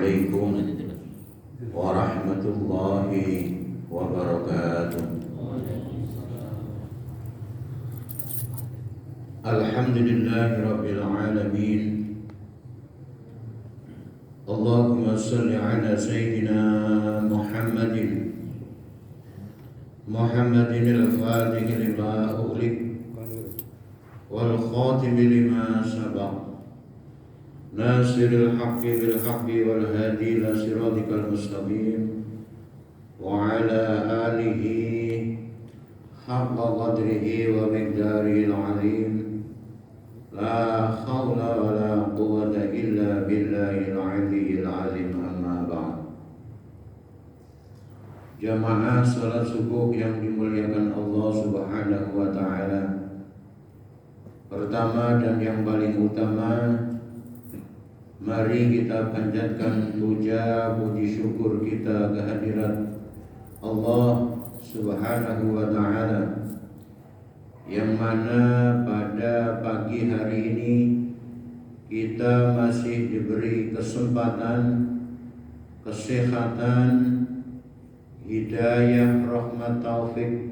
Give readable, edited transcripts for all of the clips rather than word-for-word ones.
عليكم ورحمة الله وبركاته. الحمد لله رب العالمين. اللهم صل على سيدنا محمد الفاتح لما أغلق والخاتم لما سبق ناصر الحق بالحق والهادي إلى صراطك المستقيم وعلى آله حق قدره ومقداره العظيم. لا حول ولا قوة إلا بالله العلي العظيم. أما بعد. Jamaah salat subuh yang dimuliakan Allah Subhanahu wa taala. Pertama dan yang paling utama, mari kita panjatkan puja puji syukur kita kehadirat Allah Subhanahu wa taala, yang mana pada pagi hari ini kita masih diberi kesempatan, kesehatan, hidayah, rahmat, taufik,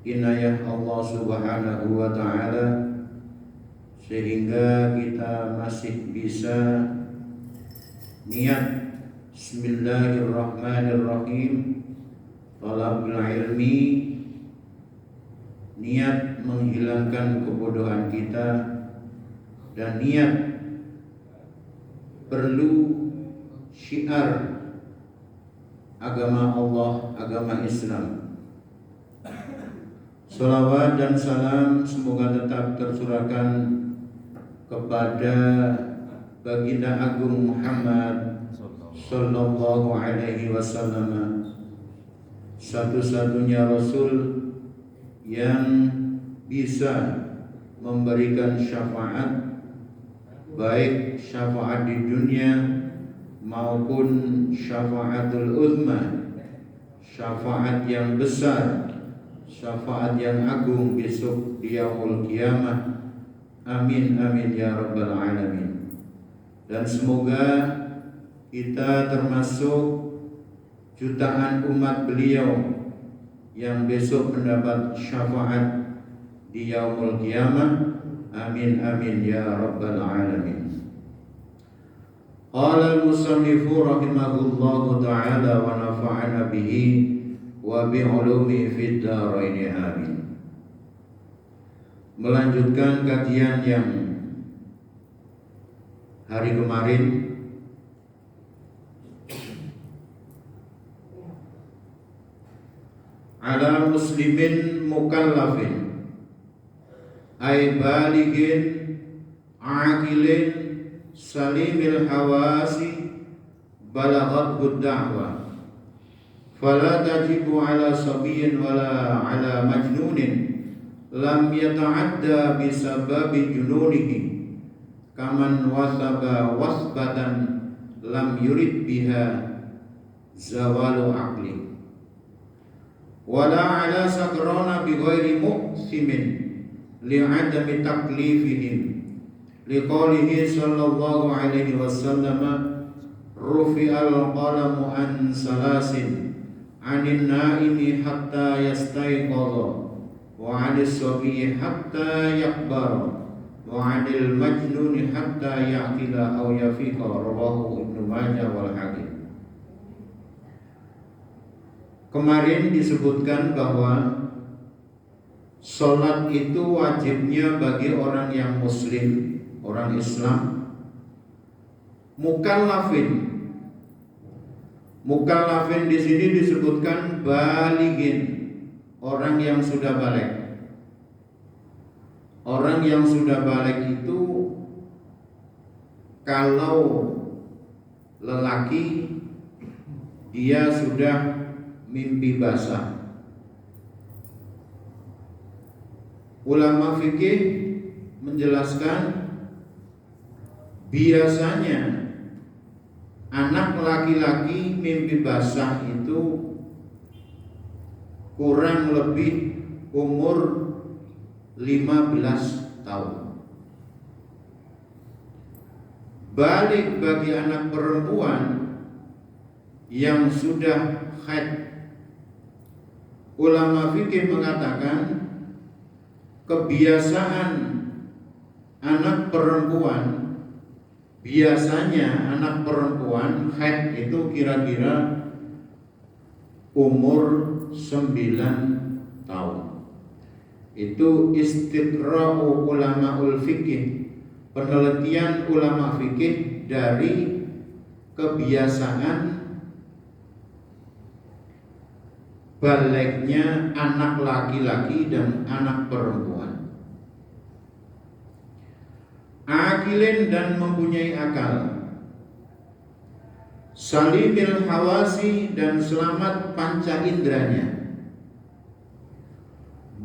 inayah Allah Subhanahu wa taala, sehingga kita masih bisa niat Bismillahirrahmanirrahim, talabul ilmi, niat menghilangkan kebodohan kita, dan niat perlu syiar agama Allah, agama Islam. Salawat dan salam semoga tetap tercurahkan kepada Baginda Agung Muhammad sallallahu alaihi wasallam, satu-satunya Rasul yang bisa memberikan syafaat, baik syafaat di dunia maupun syafaatul uzma, syafaat yang besar, syafaat yang agung besok di yaumul qiyamah. Amin amin ya rabbal alamin. Dan semoga kita termasuk jutaan umat beliau yang besok mendapat syafaat di yaumul qiyamah. Amin amin ya rabbal alamin. Qala al-musannifu rahimahullahu ta'ala wa nafa'ana bihi wa bi'ulumi fid dharain amin. Melanjutkan kajian yang hari kemarin, ala muslimin mukallafin ay baligin aqilin salimil hawasi balaghathu da'wah fala tajibu ala sabiyyin wala ala majnunin lam yata'adda bisababi jununihi kaman wasaba wasbatan lam yurid biha zawalu aqli wala ala sakrana bighairi muqsimin li'adami taklifihim liqaulihi sallallahu alaihi wasallam rufi'al qalamu an salasin anin naimi hatta yastayqadha wa 'anis sabiyyi hatta yakbara wa 'anil majnuni hatta ya'qila aw yafiqa, rawahu Ibnu Majah wal Hakim. Kemarin disebutkan bahwa salat itu wajibnya bagi orang yang muslim, orang Islam, mukallafin. Mukallafin di sini disebutkan baligin, orang yang sudah balik. Orang yang sudah balik itu kalau lelaki dia sudah mimpi basah. Ulama fikih menjelaskan biasanya anak laki-laki mimpi basah itu kurang lebih umur 15 tahun. Balik bagi anak perempuan yang sudah haid. Ulama fikih mengatakan kebiasaan anak perempuan, biasanya anak perempuan haid itu kira-kira umur 9 tahun. Itu istiqra'u ulamaul fikih, penelitian ulama fikih dari kebiasaan baliknya anak laki-laki dan anak perempuan. Akilin dan mempunyai akal, salimil hawasi dan selamat panca inderanya,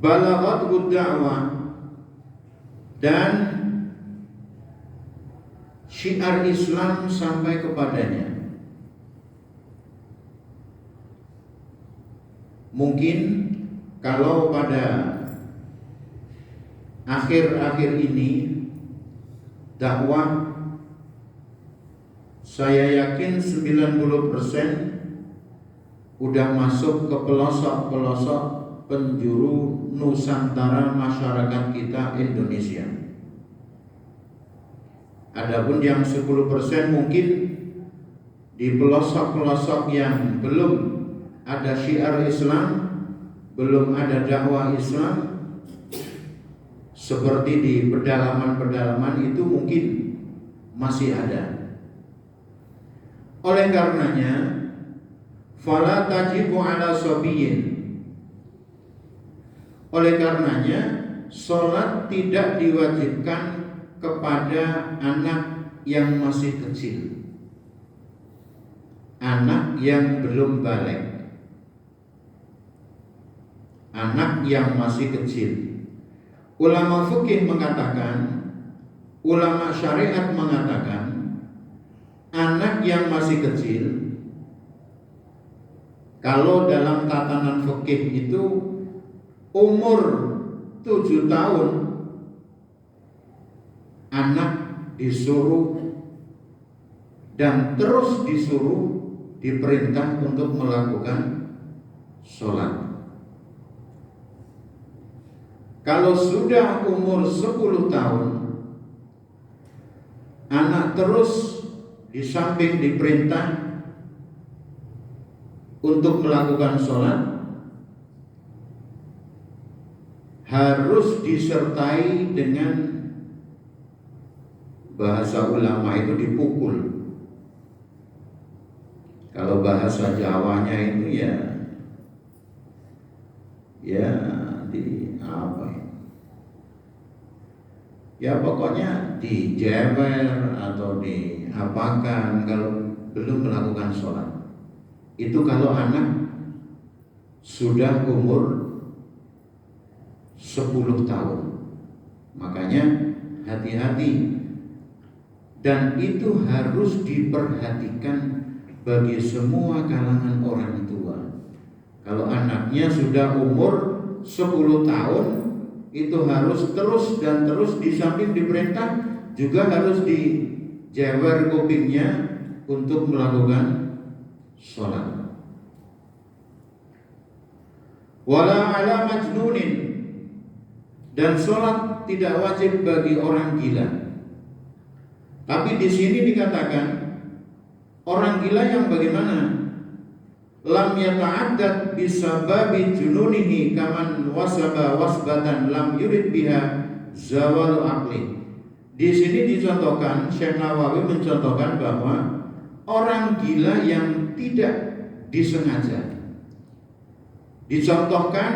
balaghat da'wah dan syiar Islam sampai kepadanya. Mungkin kalau pada akhir-akhir ini dakwah, saya yakin 90% udah masuk ke pelosok-pelosok penjuru Nusantara masyarakat kita Indonesia. Adapun yang 10% mungkin di pelosok-pelosok yang belum ada syiar Islam, belum ada dakwah Islam, seperti di pedalaman-pedalaman itu mungkin masih ada. Oleh karenanya, fala tajibu ala sabiyin. Oleh karenanya, sholat tidak diwajibkan kepada anak yang masih kecil, anak yang belum balik, anak yang masih kecil. Ulama fikih mengatakan, ulama syariat mengatakan, anak yang masih kecil, kalau dalam tatanan fikih itu umur 7 tahun, anak disuruh dan terus disuruh, diperintah untuk melakukan sholat. Kalau sudah umur 10 tahun, anak terus di samping diperintah untuk melakukan sholat, harus disertai dengan, bahasa ulama itu dipukul. Kalau bahasa Jawanya itu ya di apa ya? Ya pokoknya dijewer atau diapakan kalau belum melakukan sholat. Itu kalau anak sudah umur 10 tahun. Makanya hati-hati, dan itu harus diperhatikan bagi semua kalangan orang tua. Kalau anaknya sudah umur 10 tahun, itu harus terus dan terus, di samping diperintah juga harus dijewer kupingnya untuk melakukan sholat. Wala ala majnunin, dan sholat tidak wajib bagi orang gila. Tapi di sini dikatakan orang gila yang bagaimana? Lam yata'addad bisababi jununihi kaman wasaba wasbatan lam yurid biha zawal aqli. Di sini dicontohkan, Syekh Nawawi mencontohkan bahwa orang gila yang tidak disengaja. Dicontohkan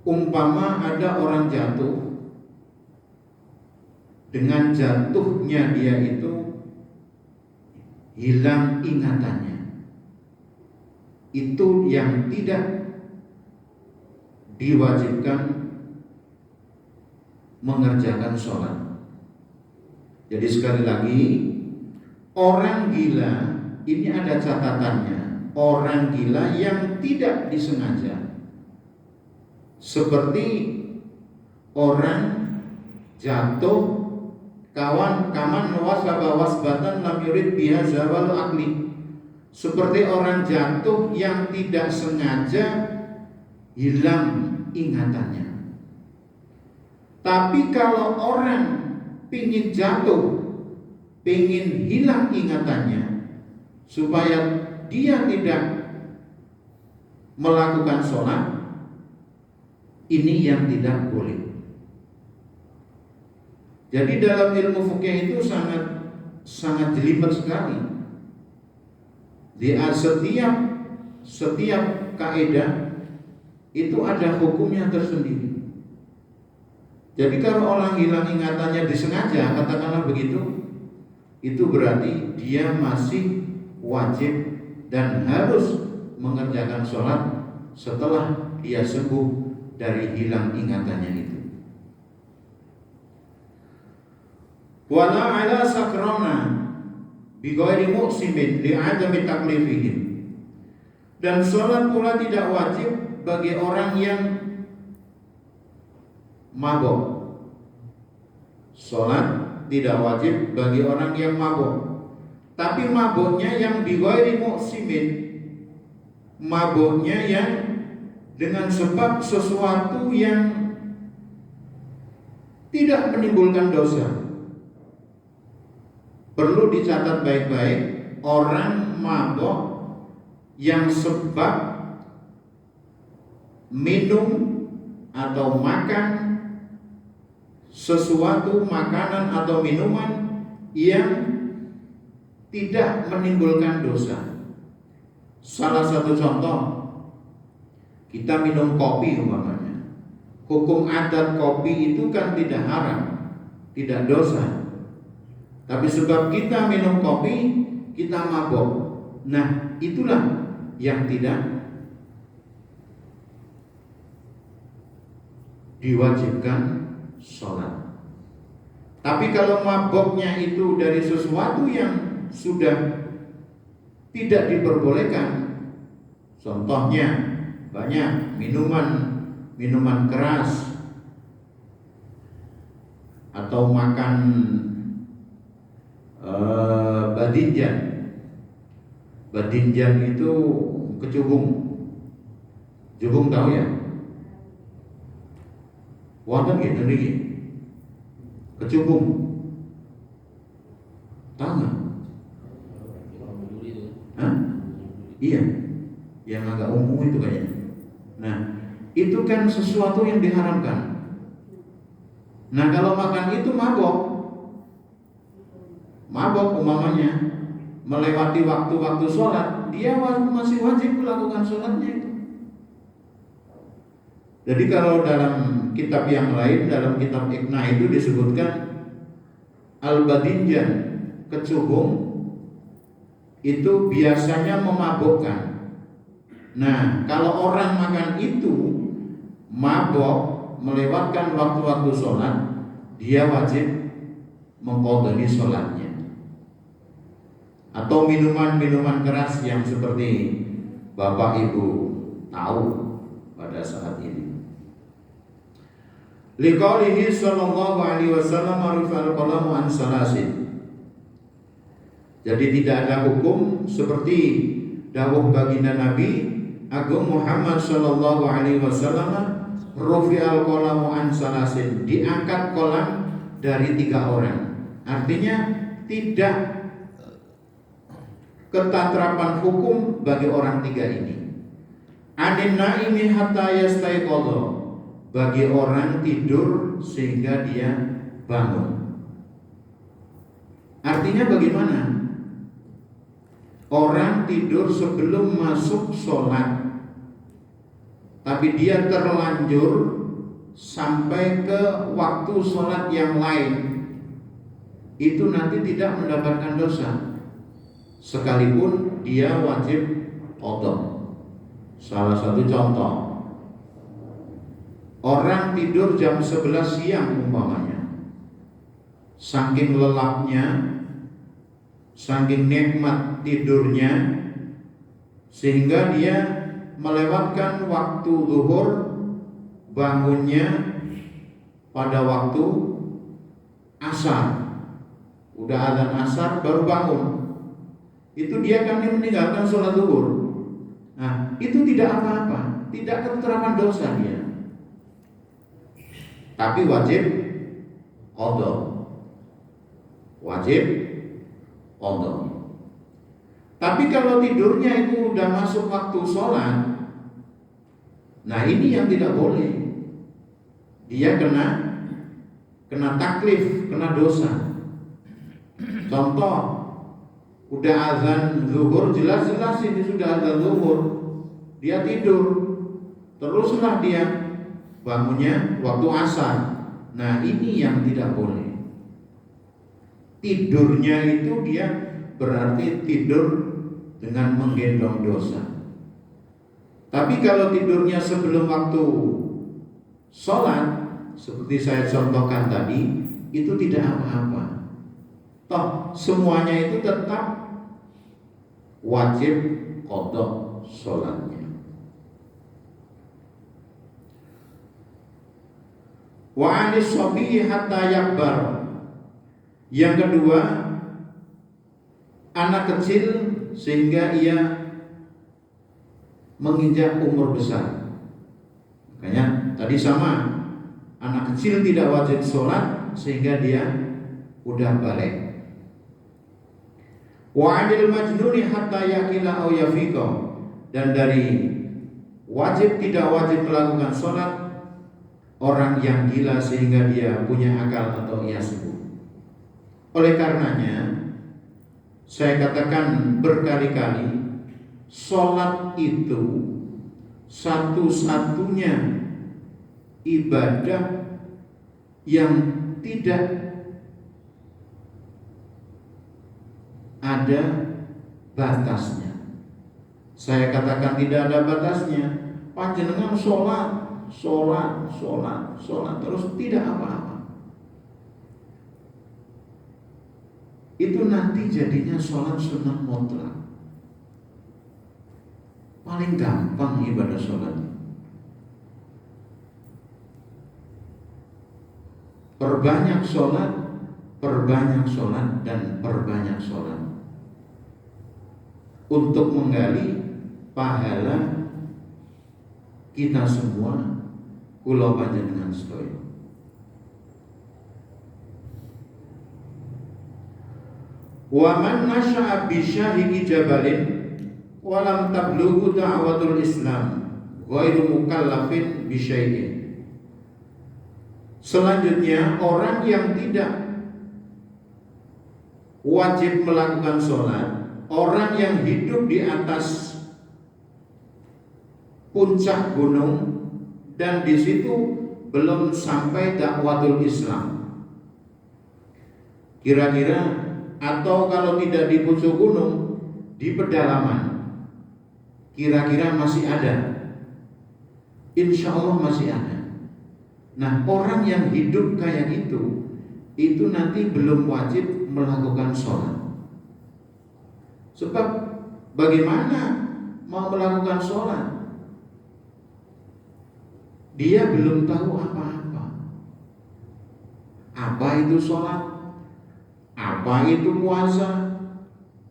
umpama ada orang jatuh, dengan jatuhnya dia itu hilang ingatannya. Itu yang tidak diwajibkan mengerjakan sholat. Jadi sekali lagi, orang gila ini ada catatannya. Orang gila yang tidak disengaja, seperti orang jatuh kaman wasaba wasbatan lam yurid biha zawal akli, seperti orang jatuh yang tidak sengaja hilang ingatannya. Tapi kalau orang pingin jatuh, pingin hilang ingatannya supaya dia tidak melakukan sholat, ini yang tidak boleh. Jadi dalam ilmu fikih itu sangat jelimet sekali. Di setiap kaidah itu ada hukumnya tersendiri. Jadi kalau orang hilang ingatannya disengaja, katakanlah begitu, itu berarti dia masih wajib dan harus mengerjakan sholat setelah dia sembuh dari hilang ingatannya itu. Wala ala sakrona bi ghairi muqsimin li adami taklifihim. Dan sholat pula tidak wajib bagi orang yang mabok. Sholat tidak wajib bagi orang yang mabok. Tapi maboknya yang bi ghairi muqsimin, maboknya yang dengan sebab sesuatu yang tidak menimbulkan dosa. Perlu dicatat baik-baik, orang mabok yang sebab minum atau makan sesuatu makanan atau minuman yang tidak menimbulkan dosa. Salah satu contoh, kita minum kopi umpamanya. Hukum adat kopi itu kan tidak haram, tidak dosa. Tapi sebab kita minum kopi, kita mabok. Nah, itulah yang tidak diwajibkan sholat. Tapi kalau maboknya itu dari sesuatu yang sudah tidak diperbolehkan, contohnya banyak minuman keras atau makan badinjan. Badinjan itu kecubung. Jubung tahu ya? Wonten gitu niki. Kecubung. Tahu nggak? Hah? Iya. Yang agak ungu itu kayaknya. Nah, itu kan sesuatu yang diharamkan. Nah, kalau makan itu mabok umpamanya melewati waktu-waktu sholat, dia masih wajib melakukan sholatnya itu. Jadi kalau dalam kitab yang lain, dalam kitab Iqna itu disebutkan al-badinjan, kecubung, itu biasanya memabukkan. Nah, kalau orang makan itu mabok melewatkan waktu-waktu sholat, dia wajib mengqadhi sholatnya. Atau minuman-minuman keras yang seperti Bapak Ibu tahu pada saat ini. Liqaulihi sallallahu alaihi wasallam arifal qalamu an salasin. Jadi tidak ada hukum seperti dawuh baginda Nabi Agung Muhammad sallallahu alaihi wasallam, rufi'al qalamu an salasin, diangkat kolam dari 3 orang. Artinya tidak ketatrapan hukum bagi orang 3 ini. Anin naimi hatta yastaiqadha, bagi orang tidur sehingga dia bangun. Artinya bagaimana? Orang tidur sebelum masuk sholat, tapi dia terlanjur sampai ke waktu sholat yang lain, itu nanti tidak mendapatkan dosa, sekalipun dia wajib qadha. Salah satu contoh, orang tidur jam 11 siang umpamanya, saking lelapnya, saking nikmat tidurnya, sehingga dia melewatkan waktu zuhur, bangunnya pada waktu asar. udah azan asar baru bangun, itu dia kan meninggalkan sholat zuhur. Nah, itu tidak apa-apa, tidak keterapan dosa dia, tapi wajib qadha, wajib qadha. Tapi kalau tidurnya itu udah masuk waktu sholat, nah ini yang tidak boleh, dia kena taklif, kena dosa. Contoh, udah azan zuhur, jelas-jelas ini sudah azan zuhur, dia tidur, teruslah dia bangunnya waktu asar. Nah ini yang tidak boleh. Tidurnya itu dia berarti tidur dengan menggendong dosa. Tapi kalau tidurnya sebelum waktu sholat, seperti saya contohkan tadi, itu tidak apa-apa. Toh semuanya itu tetap wajib qadha sholatnya. Wa anis shabiyi hatta yakbar. Yang kedua, anak kecil sehingga ia menginjak umur besar. Makanya tadi sama, anak kecil tidak wajib sholat sehingga dia udah balik. Wa 'anil majnuni hatta yakila aw yafiqa, dan dari wajib tidak wajib melakukan sholat orang yang gila sehingga dia punya akal atau ia sembuh. Oleh karenanya saya katakan berkali-kali, sholat itu satu-satunya ibadah yang tidak ada batasnya. Saya katakan tidak ada batasnya. Panjenengan sholat terus tidak apa-apa. Itu nanti jadinya sholat sunnah mutlak. Paling gampang ibadah sholat. Perbanyak sholat, dan perbanyak sholat untuk menggali pahala kita semua, kula panjenengan sedaya. Wa man nasha'a bi syahiqi jabalin wa lam tablughu da'watul Islam ghairu mukallafin bi syai'in. Selanjutnya, orang yang tidak wajib melakukan sholat, orang yang hidup di atas puncak gunung dan di situ belum sampai dakwatul Islam. Kira-kira, atau kalau tidak di puncak gunung, di pedalaman, kira-kira masih ada? Insya Allah masih ada. Nah, orang yang hidup kayak itu nanti belum wajib melakukan sholat. Sebab bagaimana mau melakukan sholat? Dia belum tahu apa-apa. Apa itu sholat? Apa itu puasa?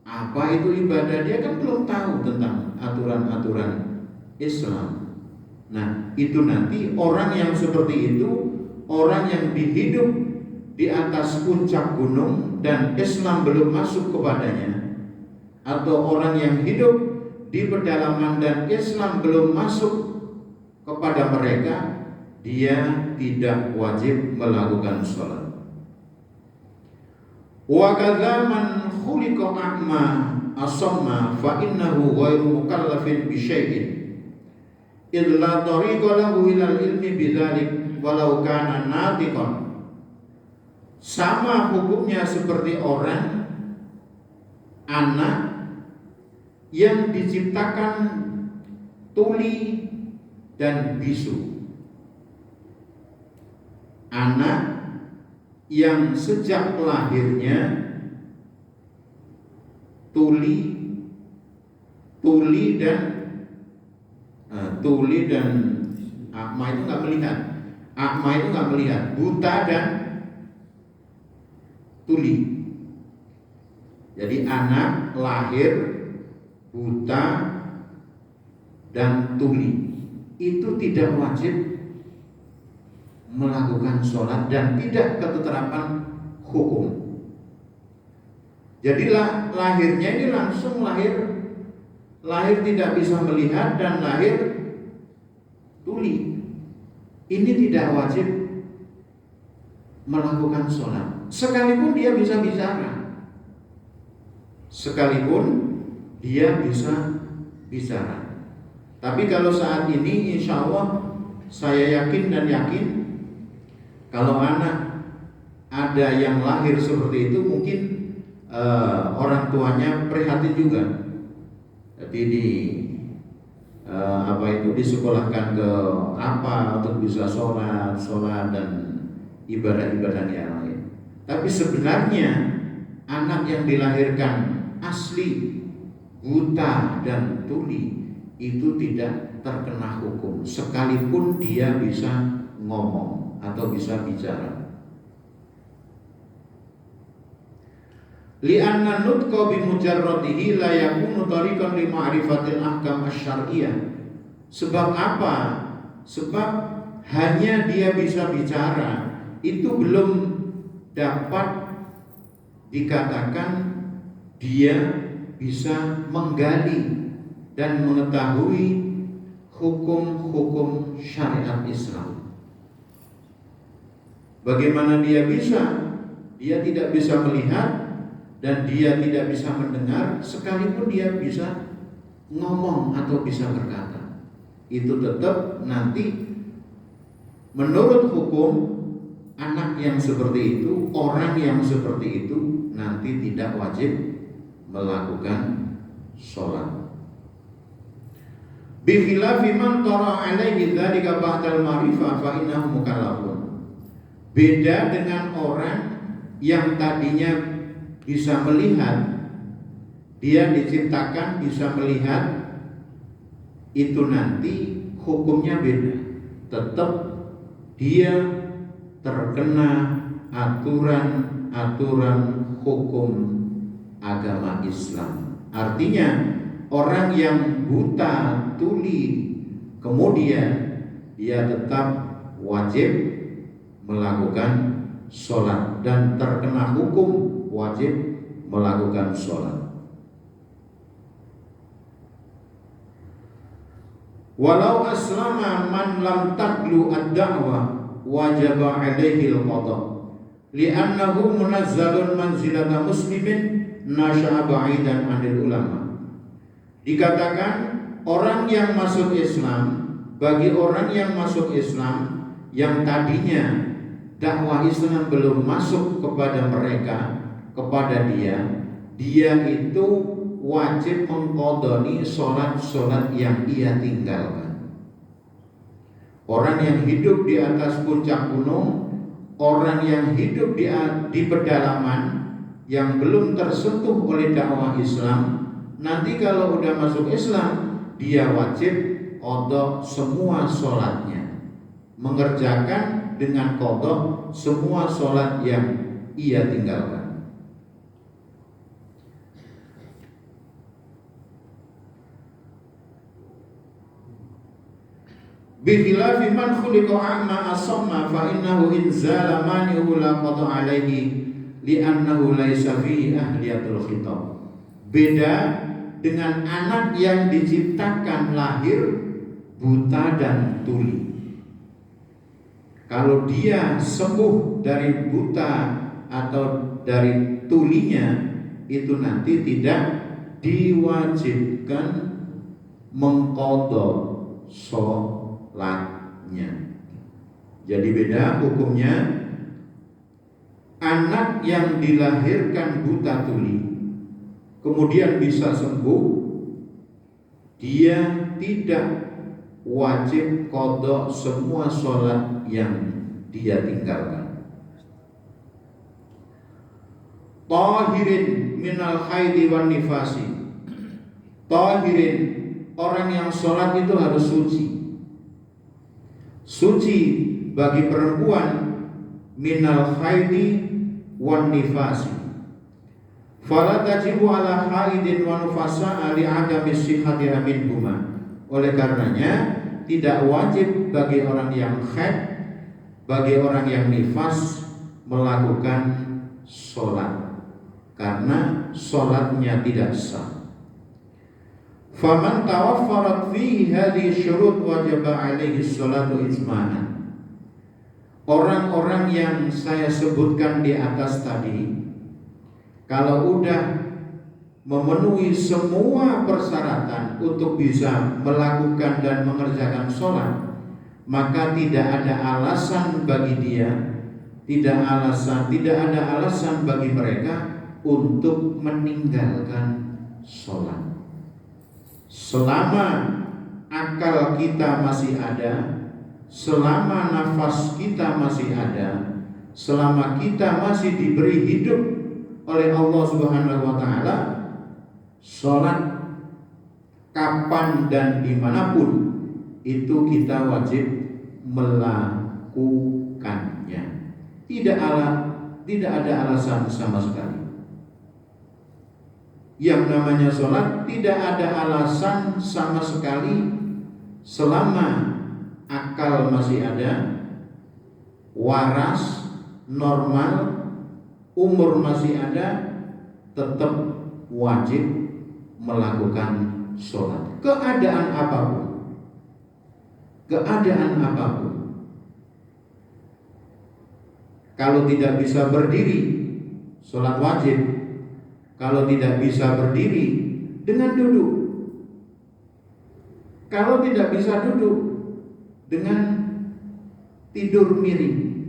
Apa itu ibadah? Dia kan belum tahu tentang aturan-aturan Islam. Nah, itu nanti orang yang seperti itu, orang yang hidup di atas puncak gunung dan Islam belum masuk kepadanya, atau orang yang hidup di pedalaman dan Islam belum masuk kepada mereka, dia tidak wajib melakukan sholat. Wa kadza man khuliqa a'ma asamma fa innahu ghairu mukallafin bi syai'in illa tariqa lahu ilal ilmi bidzalik walau kana natiqan. Sama hukumnya seperti orang anak yang diciptakan tuli dan bisu. Anak yang sejak lahirnya tuli dan akma itu nggak melihat. Akma itu nggak melihat, buta dan tuli. Jadi anak lahir buta dan tuli itu tidak wajib melakukan sholat dan tidak keterapan hukum. Jadi lahirnya ini langsung lahir tidak bisa melihat dan lahir tuli. Ini tidak wajib melakukan sholat, sekalipun dia bisa bicara, bicara. Tapi kalau saat ini insya Allah saya yakin kalau anak ada yang lahir seperti itu, mungkin orang tuanya prihatin juga. Jadi disekolahkan ke untuk bisa sholat dan ibadah-ibadah yang lain. Tapi sebenarnya anak yang dilahirkan asli buta dan tuli itu tidak terkena hukum, sekalipun dia bisa ngomong atau bisa bicara. Li'anna nutqa bimujarradihi la yakunu tariqan li ma'rifatil ahkam asy-syar'iyyah. Sebab apa? Sebab hanya dia bisa bicara itu belum dapat dikatakan dia bisa menggali dan mengetahui hukum-hukum syariat Islam. Bagaimana dia bisa? Dia tidak bisa melihat dan dia tidak bisa mendengar, sekalipun dia bisa ngomong atau bisa berkata. Itu tetap nanti menurut hukum anak yang seperti itu, orang yang seperti itu nanti tidak wajib melakukan sholat. Bi khilafi man tara alaihi dzalika ba'dal ma'rifah fa innahu mukallafun. Beda dengan orang yang tadinya bisa melihat, dia diciptakan bisa melihat, itu nanti hukumnya beda. Tetap dia terkena aturan hukum agama Islam. Artinya orang yang buta tuli kemudian dia tetap wajib melakukan sholat dan terkena hukum wajib melakukan sholat. Walau aslama man lam taqlu ad-da'wah wajaba alaihi al-qada li'annahu munazzalun manzilata muslimin nasha'a ba'idan 'anil ulama. Dikatakan orang yang masuk Islam, bagi orang yang masuk Islam yang tadinya dakwah Islam belum masuk kepada mereka, kepada dia itu wajib mengqadani sholat yang ia tinggalkan. Orang yang hidup di atas puncak gunung, orang yang hidup di pedalaman yang belum tersentuh oleh dakwah Islam, nanti kalau udah masuk Islam dia wajib qada semua sholatnya, mengerjakan dengan qada semua sholat yang ia tinggalkan. Bikhilafi man khuliqa a'ma asamma fa innahu in zala mani'u la qada alaihi li'annahu laisa fihi ahliyatul khitab. Beda dengan anak yang diciptakan lahir buta dan tuli. Kalau dia sembuh dari buta atau dari tulinya, itu nanti tidak diwajibkan mengqadha sholatnya. Jadi beda hukumnya. Anak yang dilahirkan buta tuli kemudian bisa sembuh, dia tidak wajib qadha semua sholat yang dia tinggalkan. Tahirin minal haidi wan nifasi. Tahirin, orang yang sholat itu harus suci. Suci bagi perempuan minal haidi wan nifasi. Fala tajibu ala haidin wa nufasa'a li'adami sihhati minhuma. Oleh karenanya tidak wajib bagi orang yang haid, bagi orang yang nifas melakukan sholat karena sholatnya tidak sah. Faman tawaffarat fihi hadhihi syurut wajaba alaihi sholatu ijma'an. Orang-orang yang saya sebutkan di atas tadi, kalau udah memenuhi semua persyaratan untuk bisa melakukan dan mengerjakan sholat, maka tidak ada alasan bagi dia, tidak ada alasan bagi mereka untuk meninggalkan sholat. Selama akal kita masih ada, selama nafas kita masih ada, selama kita masih diberi hidup oleh Allah Subhanahu wa Ta'ala, sholat kapan dan dimanapun itu kita wajib melakukannya. Tidak ada alasan sama sekali. Yang namanya sholat tidak ada alasan sama sekali selama akal masih ada, waras, normal, umur masih ada, tetap wajib melakukan sholat. Keadaan apapun. Kalau tidak bisa berdiri, sholat wajib. Kalau tidak bisa berdiri, dengan duduk. Kalau tidak bisa duduk, dengan tidur miring.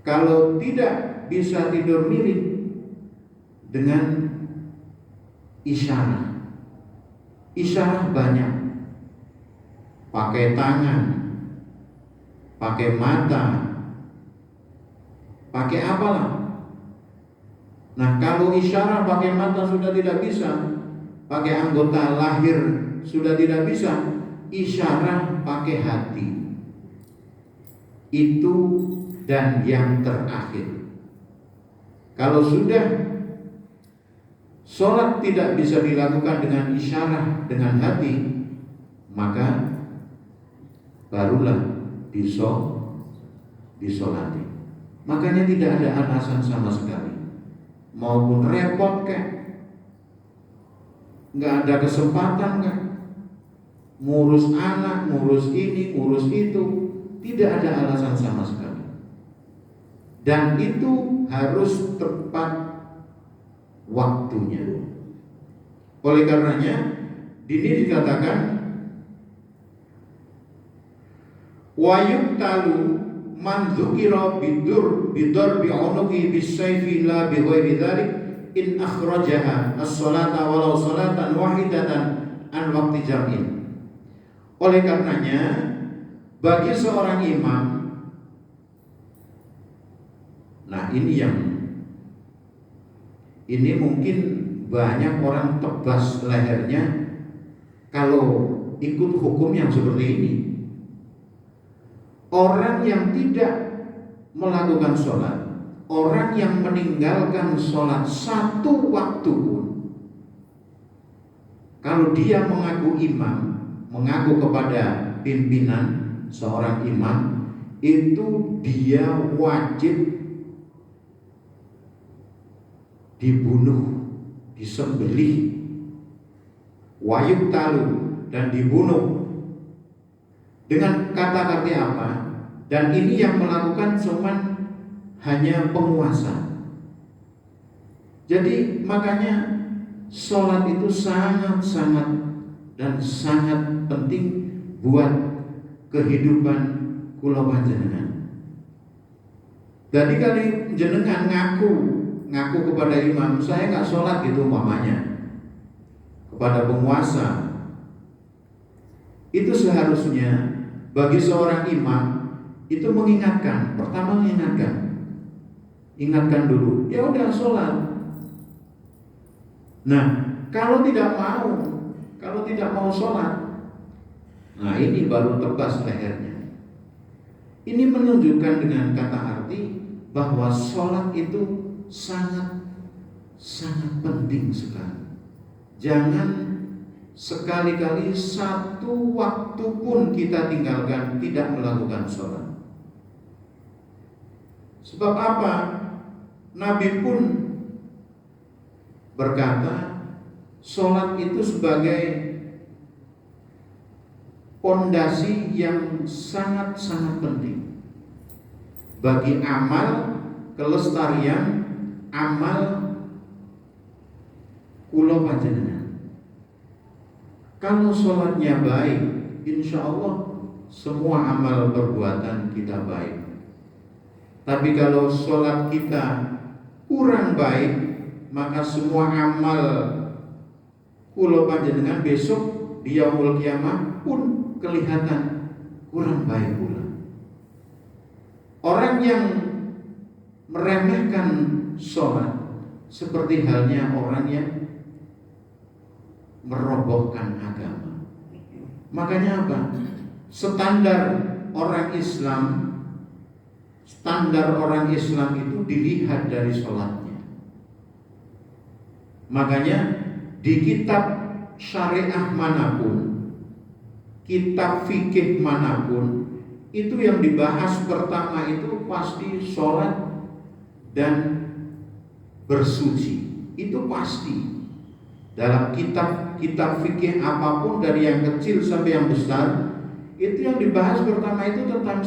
Kalau tidak bisa tidur miring, dengan isyarat. Isyarat banyak. Pakai tangan, pakai mata, pakai apalah. Nah, kalau isyarat pakai mata sudah tidak bisa, pakai anggota lahir sudah tidak bisa, isyarat pakai hati. Itu dan yang terakhir. Kalau sudah sholat tidak bisa dilakukan dengan isyarat, dengan hati, maka barulah disolati. Makanya tidak ada alasan sama sekali. Maupun repot kek, nggak ada kesempatan kek, ngurus anak, ngurus ini, ngurus itu, tidak ada alasan sama sekali. Dan itu harus tepat waktunya. Oleh karenanya di sini dikatakan wa yuktalu man dzukira bidor bi'unuqi bisayfi la bi ghairi dzalik in akhrajaha as-salata walau salatan wahidatan an waqti jam'in. Oleh karenanya bagi seorang imam, nah ini mungkin banyak orang tebas lehernya kalau ikut hukum yang seperti ini. Orang yang tidak melakukan sholat, orang yang meninggalkan sholat satu waktu pun, kalau dia mengaku imam, mengaku kepada pimpinan seorang imam, itu dia wajib dibunuh, disembelih, wayuk talu, dan dibunuh. Dengan kata-kata apa? Dan ini yang melakukan cuman hanya penguasa. Jadi makanya sholat itu sangat-sangat dan sangat penting buat kehidupan kula panjenengan. Jadi kali jenengan ngaku kepada imam, saya nggak sholat gitu umpamanya, kepada penguasa, itu seharusnya bagi seorang imam itu mengingatkan, pertama ingatkan dulu, ya udah sholat. Nah, kalau tidak mau sholat, nah ini baru tebas lehernya. Ini menunjukkan dengan kata arti bahwa sholat itu sangat sangat penting sekali. Jangan sekali-kali satu waktu pun kita tinggalkan tidak melakukan sholat. Sebab apa? Nabi pun berkata, sholat itu sebagai pondasi yang sangat-sangat penting bagi amal kelestarian amal kula panjenengan. Kalau sholatnya baik, insya Allah semua amal perbuatan kita baik. Tapi kalau sholat kita kurang baik, maka semua amal kula panjenengan besok di yaumul kiamah pun kelihatan kurang baik pula. Orang yang meremehkan sholat seperti halnya orang yang merobohkan agama. Makanya apa? Standar orang Islam itu dilihat dari sholatnya. Makanya di kitab syariah manapun, kitab fikih manapun, itu yang dibahas pertama itu pasti sholat dan bersuci. Itu pasti. Dalam kitab fikih apapun dari yang kecil sampai yang besar, itu yang dibahas pertama itu tentang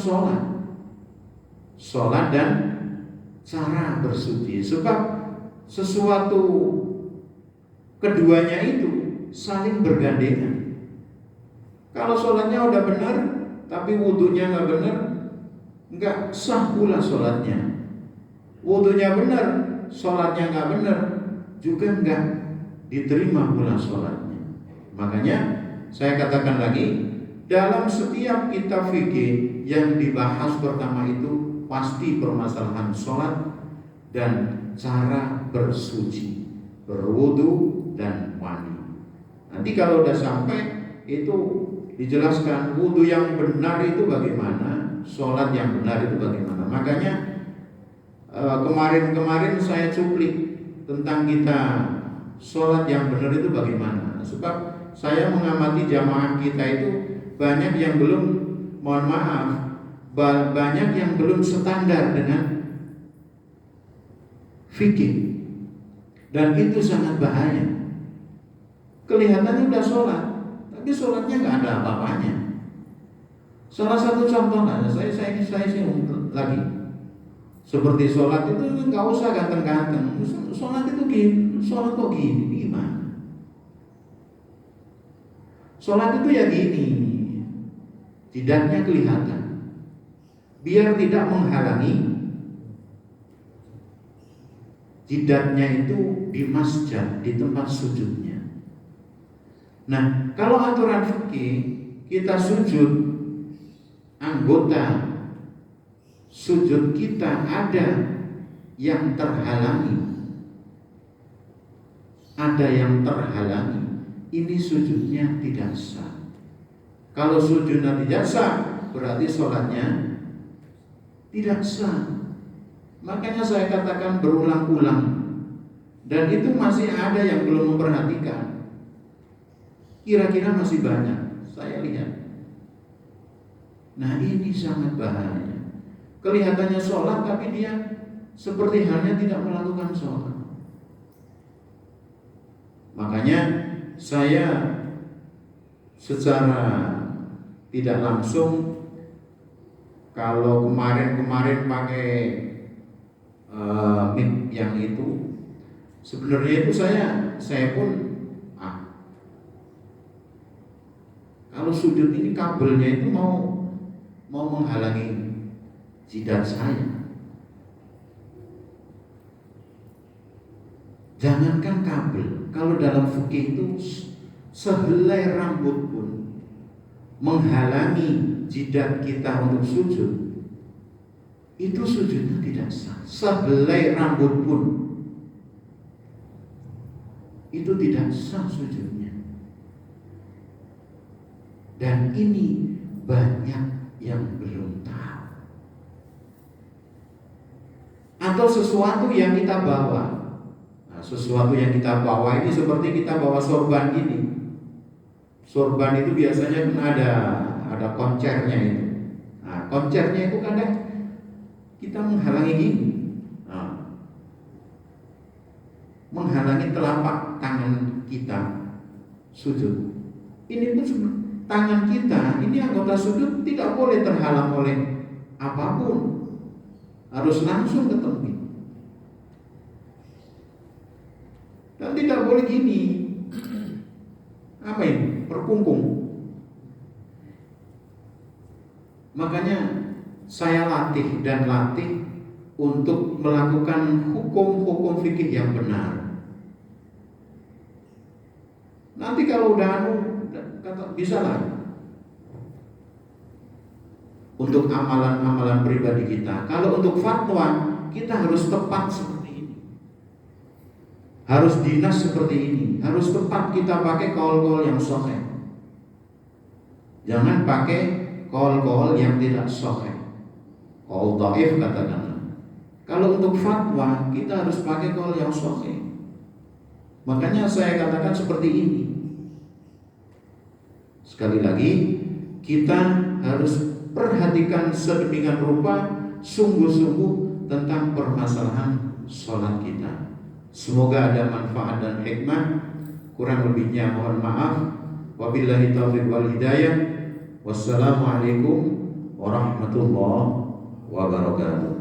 sholat dan cara bersuci. Sebab sesuatu keduanya itu saling bergandengan. Kalau sholatnya udah benar tapi wudhunya nggak benar, nggak sah pula sholatnya. Wudhunya benar, sholatnya nggak benar, juga nggak diterima pula sholatnya. Makanya saya katakan lagi, dalam setiap kitab fikih yang dibahas pertama itu pasti permasalahan sholat dan cara bersuci, berwudu dan mandi. Nanti kalau udah sampai itu dijelaskan wudu yang benar itu bagaimana, sholat yang benar itu bagaimana. Makanya kemarin saya cuplik tentang kita sholat yang benar itu bagaimana. Sebab saya mengamati jamaah kita itu banyak yang belum, mohon maaf, banyak yang belum standar dengan fikih, dan itu sangat bahaya. Kelihatannya udah sholat, tapi sholatnya nggak ada apa-apanya. Salah satu contoh saya singgung lagi, seperti sholat itu nggak usah ganteng-ganteng. Sholat itu gini, sholat kok gini, gimana? Sholat itu ya gini, jidatnya kelihatan, biar tidak menghalangi jidatnya itu di masjid, di tempat sujudnya. Nah, kalau aturan fikih kita sujud, anggota sujud kita ada yang terhalangi, ini sujudnya tidak sah. Kalau sujudnya tidak sah, berarti sholatnya tidak sah. Makanya saya katakan berulang-ulang, dan itu masih ada yang belum memperhatikan. Kira-kira masih banyak, saya lihat. Nah, ini sangat bahaya. Kelihatannya sholat tapi dia seperti halnya tidak melakukan sholat. Makanya saya secara tidak langsung, kalau kemarin pakai mic yang itu, sebenarnya itu saya pun kalau sujud ini kabelnya itu mau menghalangi jidat saya. Jangankan kabel, kalau dalam fikih itu sehelai rambut pun menghalangi jidat kita untuk sujud, itu sujudnya tidak sah. Sehelai rambut pun itu tidak sah sujudnya. Dan ini banyak yang belum tahu. Atau sesuatu yang kita bawa. Nah, sesuatu yang kita bawa ini seperti kita bawa sorban ini. Sorban itu biasanya kan ada koncernya itu. Nah, koncernya itu kadang kita menghalangi gini, menghalangi telapak tangan kita sujud. Ini pun tangan kita, ini anggota sujud tidak boleh terhalang oleh apapun, harus langsung ketemu. Dan tidak boleh gini, apa ini, berkungkung. Makanya saya latih untuk melakukan hukum-hukum fikih yang benar. Nanti kalau udah kata bisa lah untuk amalan-amalan pribadi kita. Kalau untuk fatwa kita harus tepat seperti ini, harus dinas seperti ini, harus tepat kita pakai kaul-kaul yang sahih. Jangan pakai kaul-kaul yang tidak sahih, kaul dhaif katakanlah. Kalau untuk fatwa kita harus pakai kaul yang sahih. Makanya saya katakan seperti ini. Sekali lagi, kita harus perhatikan sedemikian rupa sungguh-sungguh tentang permasalahan sholat kita. Semoga ada manfaat dan hikmah. Kurang lebihnya mohon maaf. Wabillahi taufiq wal hidayah. Wassalamualaikum warahmatullahi wabarakatuh.